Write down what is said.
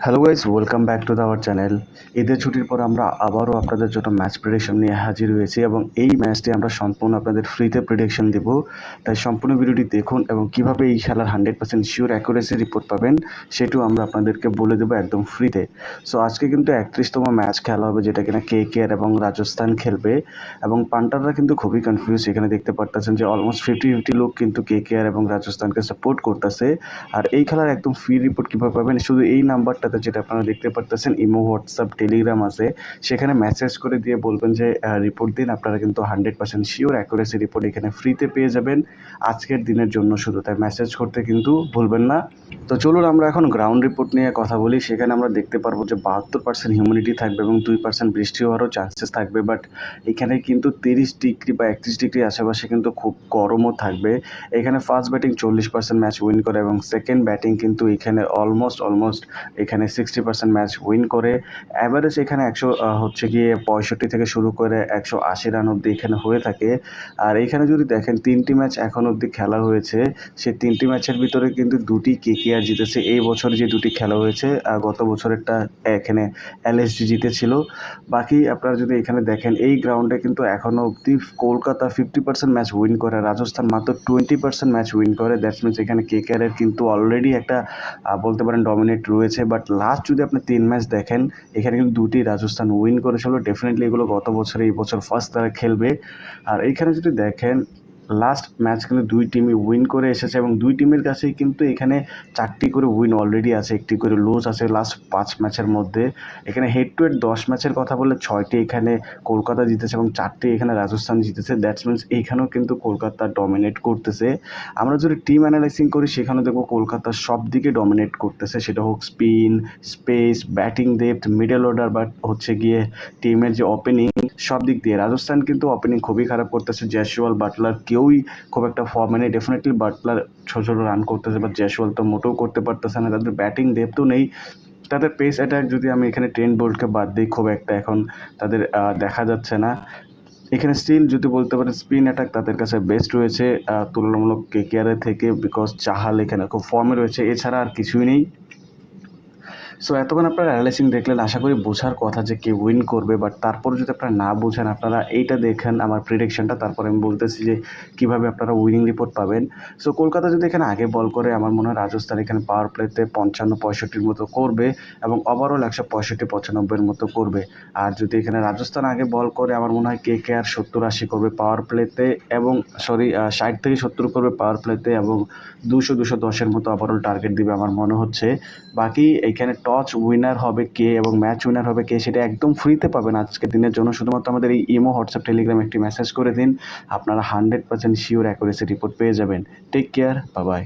Hello guys, welcome back to our channel. ঈদের ছুটির পর আমরা আবারও আপনাদের জন্য ম্যাচ প্রেডিকশন নিয়ে হাজির হয়েছি এবং এই ম্যাচটি আমরা সম্পূর্ণ আপনাদের ফ্রিতে প্রেডিকশন দেব। তাই সম্পূর্ণ ভিডিওটি দেখুন এবং কিভাবে এই খেলার 100% শিওর অ্যাকুরেসি রিপোর্ট পাবেন সেটিও আমরা আপনাদেরকে বলে দেবো একদম ফ্রিতে। সো আজকে কিন্তু 31তম ম্যাচ খেলা হবে, যেটা কিনা KKR এবং রাজস্থান খেলবে এবং পান্টাররা কিন্তু খুবই কনফিউজ। এখানে দেখতে পারতেছেন যে অলমোস্ট 50-50 লোক কিন্তু KKR এবং রাজস্থানকে সাপোর্ট করতেছে। আর এই খেলার একদম ফ্রি রিপোর্ট কীভাবে পাবেন, শুধু এই নাম্বারটাতে যেটা আপনারা দেখতে পারতেছেন, ইমো, হোয়াটসঅ্যাপ, টেলিগ্রাম আছে, সেখানে মেসেজ করে দিয়ে বলবেন যে রিপোর্ট দিন। আপনারা কিন্তু 100% শিওর অ্যাকুরেসি রিপোর্ট এখানে ফ্রিতে পেয়ে যাবেন আজকের দিনের জন্য শুধু। তাই মেসেজ করতে কিন্তু ভুলবেন না। তো চলুন আমরা এখন গ্রাউন্ড রিপোর্ট নিয়ে কথা বলি। সেখানে আমরা দেখতে পারবো যে 72% হিউমিডিটি থাকবে এবং 2% বৃষ্টি হওয়ারও চান্সেস থাকবে। বাট এখানে কিন্তু 30 ডিগ্রি বা 31 ডিগ্রি আশেপাশে কিন্তু খুব গরমও থাকবে। এখানে ফার্স্ট ব্যাটিং 40% ম্যাচ উইন করে এবং সেকেন্ড ব্যাটিং কিন্তু এখানে অলমোস্ট এখানে 60% ম্যাচ উইন করে। অ্যাভারেজ এখানে 65 থেকে শুরু করে 180 রান অবধি এখানে হয়ে থাকে। আর এখানে যদি দেখেন 3টি ম্যাচ এখন অবধি খেলা হয়েছে, সেই 3টি ম্যাচের ভিতরে কিন্তু 2টি KKR জিতেছে। এই বছর যে 2টি খেলা হয়েছে, গত বছরেরটা এখানে LSG জিতেছিল। বাকি আপনারা যদি এখানে দেখেন, এই গ্রাউন্ডে কিন্তু এখনও অবধি কলকাতা 50% ম্যাচ উইন করে, রাজস্থান মাত্র 20% ম্যাচ উইন করে। দ্যাটস মিনস এখানে KKR এর কিন্তু অলরেডি একটা বলতে পারেন ডমিনেট রয়েছে। বাট লাস্ট যদি আপনি 3 ম্যাচ দেখেন, এখানে কিন্তু 2টি রাজস্থান উইন করেছিল। ডেফিনেটলি এগুলো গত বছরে, এই বছর ফার্স্ট তারা খেলবে। আর এইখানে যদি দেখেন, লাস্ট ম্যাচ কিন্তু 2 টিমই উইন করে এসেছে এবং 2 টিমের কাছেই কিন্তু এখানে 4টি করে উইন অলরেডি আছে, 1টি করে লুজ আছে লাস্ট 5 ম্যাচের মধ্যে। এখানে হেড টু হেড 10 ম্যাচের কথা বললে 6টি এখানে কলকাতা জিতেছে এবং 4টি এখানে রাজস্থান জিতেছে। দ্যাটস মিনস এইখানেও কিন্তু কলকাতা ডমিনেট করতেছে। আমরা যদি টিম অ্যানালাইসিং করি, সেখানে দেখবো কলকাতা সব দিকে ডমিনেট করতেছে, সেটা হোক spin, space, batting depth, middle order, but হচ্ছে গিয়ে টিমের যে ওপেনিং, সব দিক দিয়ে রাজস্থান কিন্তু ওপেনিং খুবই খারাপ করতেছে। জয়সওয়াল, বাটলার কেউই খুব একটা ফর্মে নেই। ডেফিনেটলি বাটলার ছোটো ছোটো রান করতেছে, বাট জয়সওয়াল তো মোটেও করতে পারতেছে না। তাদের ব্যাটিং ডেপথও নেই। তাদের পেস অ্যাটাক যদি আমি এখানে ট্রেন্ট বোল্টকে বাদ দিই, খুব একটা এখন তাদের দেখা যাচ্ছে না। এখানে স্টিল যদি বলতে পারেন স্পিন অ্যাটাক তাদের কাছে বেস্ট রয়েছে তুলনামূলক KKR থেকে, বিকজ চাহাল এখানে খুব ফর্মে রয়েছে। এছাড়া আর কিছুই নেই। সো এতক্ষণ আপনারা অ্যানালাইসিং দেখলেন, আশা করি বোঝার কথা যে কে উইন করবে। বাট তারপর যদি আপনারা না বোঝেন, আপনারা এইটা দেখেন আমার প্রেডিকশনটা, তারপরে আমি বলতেছি যে কীভাবে আপনারা উইনিং রিপোর্ট পাবেন। সো কলকাতা যদি এখানে আগে বল করে, আমার মনে হয় রাজস্থান এখানে পাওয়ার প্লেতে 55-65 মতো করবে এবং ওভারঅল 165-95 মতো করবে। আর যদি এখানে রাজস্থান আগে বল করে, আমার মনে হয় KKR 70-80 করবে পাওয়ার প্লেতে এবং 60-70 করবে পাওয়ার প্লেতে এবং 200-210 মতো ওভারঅল টার্গেট দিবে আমার মনে হচ্ছে। বাকি এইখানে টস উইনার হবে কে এবং ম্যাচ উইনার হবে কে, সেটা একদম ফ্রিতে পাবেন আজকের দিনের জন্য। শুধুমাত্র আমাদের এই ইমো, হোয়াটসঅ্যাপ, টেলিগ্রাম একটি মেসেজ করে দিন, আপনারা 100% শিওর অ্যাকুরেসি রিপোর্ট পেয়ে যাবেন। Take care, bye by.